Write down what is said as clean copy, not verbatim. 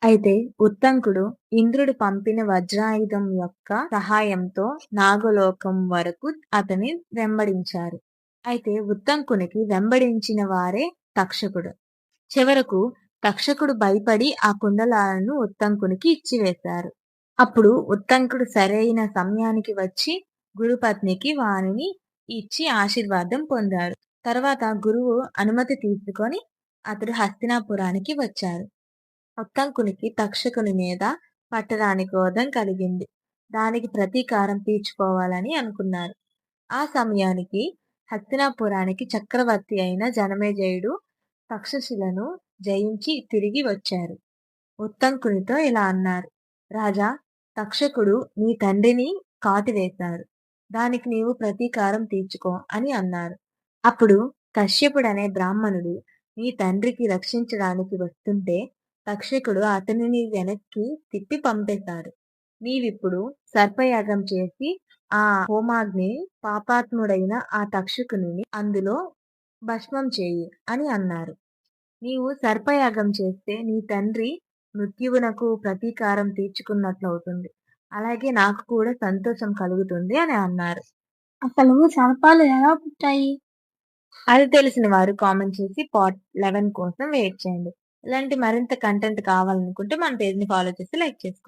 అయితే ఉత్తంకుడు ఇంద్రుడు పంపిన వజ్రాయుధం యొక్క సహాయంతో నాగలోకం వరకు అతని వెంబడించారు. అయితే ఉత్తంకునికి వెంబడించిన వారే తక్షకుడు. చివరకు తక్షకుడు భయపడి ఆ కుండలాలను ఉత్తంకునికి ఇచ్చివేశారు. అప్పుడు ఉత్తంకుడు సరైన సమయానికి వచ్చి గురుపత్నికి వానిని ఇచ్చి ఆశీర్వాదం పొందాడు. తర్వాత గురువు అనుమతి తీసుకొని అతడు హస్తినాపురానికి వచ్చారు. ఉత్తంకునికి తక్షకుని మీద పట్టరాని క్రోధం కలిగింది. దానికి ప్రతీకారం తీర్చుకోవాలని అనుకున్నారు. ఆ సమయానికి హస్తినాపురానికి చక్రవర్తి అయిన జనమేజయుడు తక్షశిలను జయించి తిరిగి వచ్చారు. ఉత్తంకునితో ఇలా అన్నారు: రాజా, తక్షకుడు నీ తండ్రిని కాటివేశారు. దానికి నీవు ప్రతీకారం తీర్చుకో అని అన్నారు. అప్పుడు కశ్యపుడనే బ్రాహ్మణుడు నీ తండ్రికి రక్షించడానికి వస్తుంటే తక్షకుడు అతనిని వెనక్కి తిప్పి పంపేశాడు. నీవిప్పుడు సర్పయాగం చేసి ఆ హోమాగ్ని పాపాత్ముడైన ఆ తక్షకుని అందులో భస్మం చేయి అని అన్నారు. నీవు సర్పయాగం చేస్తే నీ తండ్రి మృత్యువునకు ప్రతీకారం తీర్చుకున్నట్లవుతుంది. అలాగే నాకు కూడా సంతోషం కలుగుతుంది అని అన్నారు. అసలు సర్పాలు ఎలా పుట్టాయి? అది తెలిసిన వారు కామెంట్ చేసి పార్ట్ 11 కోసం వెయిట్ చేయండి. ఇలాంటి మరింత కంటెంట్ కావాలనుకుంటే మన పేజ్‌ని ఫాలో చేసి లైక్ చేసుకోండి.